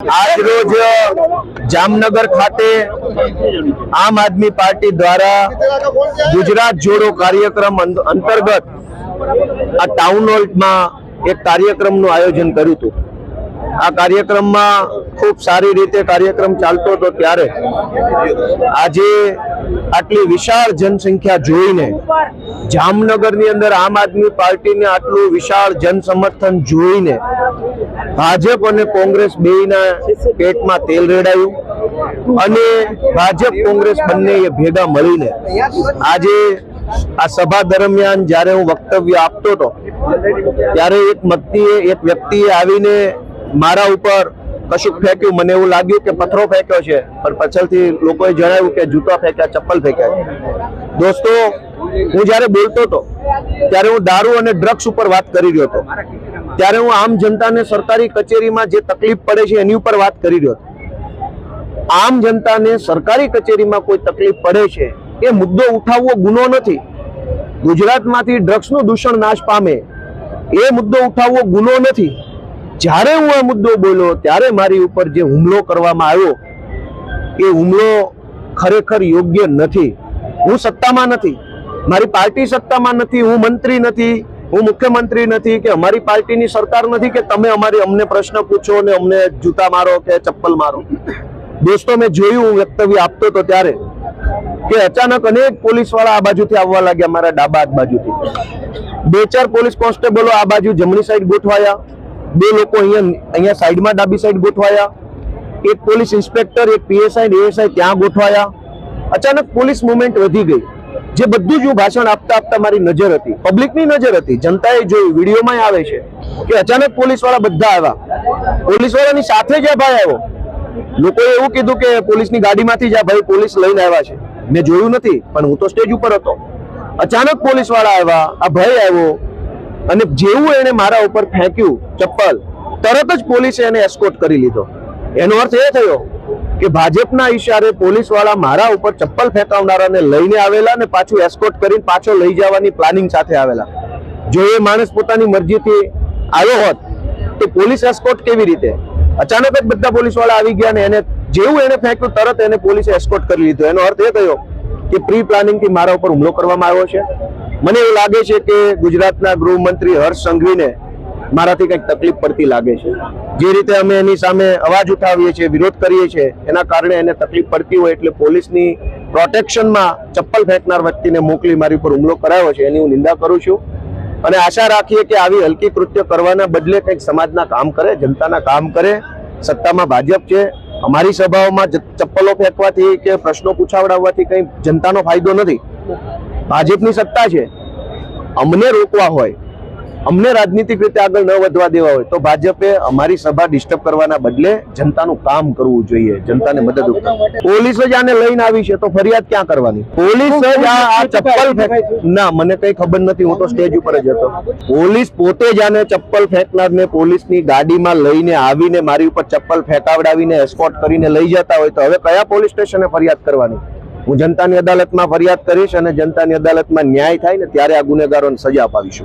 आज रोज जामनगर खाते आम आदमी पार्टी द्वारा गुजरात जोड़ो कार्यक्रम अंतर्गत आ टाउन हॉल में एक कार्यक्रम आयोजन कर्युं हतुं। आ कार्यक्रम में खूब सारी रीते कार्यक्रम चालतो तो त्यारे आजे आटली विशाल जनसंख्या जोईने जामनगरनी अंदर आम आदमी पार्टी ने आटलू विशाल जनसमर्थन जोईने भाजप और कांग्रेस बेयना पेटमां तेल रेड़ायुं अने भाजप कांग्रेस बंने भेगा मळीने आजे आ सभा दरमियान ज्यारे हूँ वक्तव्य आपतो तो त्यारे एक व्यक्तिए आवीने मारा उपर कशुक फेंक्યું। મને એવું લાગ્યું કે પથ્થરો ફેંક્યો છે, પણ પાછળથી લોકોએ જણાવ્યું કે જૂતા ફેંક્યા, ચપ્પલ ફેંક્યા। દોસ્તો, હું જ્યારે બોલતો હતો ત્યારે હું દારૂ અને ડ્રગ્સ ઉપર વાત કરી રહ્યો હતો, ત્યારે હું આમ જનતાને સરકારી કચેરીમાં જે તકલીફ પડે છે એની ઉપર વાત કરી રહ્યો હતો। આમ જનતાને સરકારી કચેરીમાં કોઈ તકલીફ પડે છે એ મુદ્દો ઉઠાવવો ગુનો નથી। ગુજરાતમાંથી ડ્રગ્સનું દૂષણ નાશ પામે એ મુદ્દો ઉઠાવવો ગુનો નથી। જ્યારે હું આ મુદ્દો બોલ્યો ત્યારે મારી ઉપર જે હુમલો કરવામાં આવ્યો એ હુમલો ખરેખર યોગ્ય નથી। હું સત્તામાં નથી, મારી પાર્ટી સત્તામાં નથી, હું મંત્રી નથી, હું મુખ્યમંત્રી નથી કે અમારી પાર્ટીની સરકાર નથી કે તમે અમને પ્રશ્ન પૂછો ને અમને જૂતા મારો કે ચપ્પલ મારો। દોસ્તો, મેં જોયું, હું વક્તવ્ય આપતો તો ત્યારે કે અચાનક અનેક પોલીસ વાળા આ બાજુથી આવવા લાગ્યા, મારા ડાબા હાથ બાજુથી 2-4 પોલીસ કોન્સ્ટેબલો આ બાજુ જમણી સાઈડ ગોઠવાયા, 2 લોકો અહીંયા સાઈડમાં ડાબી સાઈડ ગોઠવાયા, એક પોલીસ ઇન્સ્પેક્ટર, એક પીએસઆઈ ને એએસઆઈ ત્યાં ગોઠવાયા। અચાનક પોલીસ મુવમેન્ટ વધી ગઈ। જે બધું જ હું ભાષણ આપતા મારી નજર હતી, પબ્લિકની નજર હતી, જનતાએ જોયું, વિડીયોમાં આવે છે કે અચાનક પોલીસ વાળા બધા આવ્યા। પોલીસ વાળાની સાથે જ આ ભાઈ આવ્યો। લોકોએ એવું કીધું કે પોલીસની ગાડીમાંથી જ આ ભાઈ પોલીસ લઈને આવ્યા છે। મેં જોયું નથી, પણ હું તો સ્ટેજ ઉપર હતો। અચાનક પોલીસ વાળા આવ્યા, આ ભાઈ આવ્યો અને જેવું એને મારા ઉપર ફેંક્યું ચપ્પલ, તરત જ પોલીસે એને એસ્કોર્ટ કરી લીધો। એનો અર્થ એ થયો કે ભાજપના ઈશારે પોલીસ વાળા મારા ઉપર ચપ્પલ ફેંકાવનારાને લઈને આવેલા અને પાછું એસ્કોર્ટ કરીને પાછો લઈ જવાની પ્લાનિંગ સાથે આવેલા। જો એ માણસ પોતાની મરજીથી આવ્યો હોત તો પોલીસ એસ્કોર્ટ કેવી રીતે? અચાનક જ બધા પોલીસ વાળા આવી ગયા અને એને જેવું એને ફેંક્યું તરત એને પોલીસે એસ્કોર્ટ કરી લીધો। એનો અર્થ એ થયો કે પ્રી પ્લાનિંગ થી મારા ઉપર હુમલો કરવામાં આવ્યો છે। મને એવું લાગે છે કે ગુજરાતના ગૃહમંત્રી હર્ષ સંઘવીને મારાથી કંઈક તકલીફ પડતી લાગે છે। જે રીતે અમે એની સામે અવાજ ઉઠાવીએ છીએ, વિરોધ કરીએ છીએ, એના કારણે એને તકલીફ પડતી હોય એટલે પોલીસની પ્રોટેક્શનમાં ચપ્પલ ફેંકનાર વ્યક્તિને મોકલી મારી ઉપર હુમલો કરાયો છે, એની હું નિંદા કરું છું અને આશા રાખીએ કે આવી હલકી કૃત્ય કરવાના બદલે કંઈક સમાજના કામ કરે, જનતાના કામ કરે। સત્તામાં ભાજપ છે, અમારી સભાઓમાં ચપ્પલો ફેંકવાથી કે પ્રશ્નો પૂછાવડાવવાથી કંઈ જનતાનો ફાયદો નથી। ભાજપની સત્તા છે, અમને રોકવા હોય, અમને રાજનીતિક રીતે આગળ ન વધવા દેવા હોય તો ભાજપે અમારી સભા ડિસ્ટર્બ કરવાના બદલે જનતાનું કામ કરવું જોઈએ, જનતાને મદદ કરવી। પોલીસ જ આને લઈને આવી છે તો ફરિયાદ ક્યાં કરવાની? પોલીસ જ આ ચપ્પલ ના, મને કઈ ખબર નથી, હું તો સ્ટેજ ઉપર જ હતો। પોલીસ પોતે જ આને ચપ્પલ ફેંકનારને પોલીસની ગાડીમાં લઈને આવીને મારી ઉપર ચપ્પલ ફેંકાવડાવીને એસ્કોર્ટ કરીને લઈ જતા હોય તો હવે કયા પોલીસ સ્ટેશને ફરિયાદ કરવાની? હું જનતાની અદાલતમાં ફરિયાદ કરીશ અને જનતાની અદાલતમાં ન્યાય થાય ને ત્યારે આ ગુનેગારોને સજા અપાવીશું।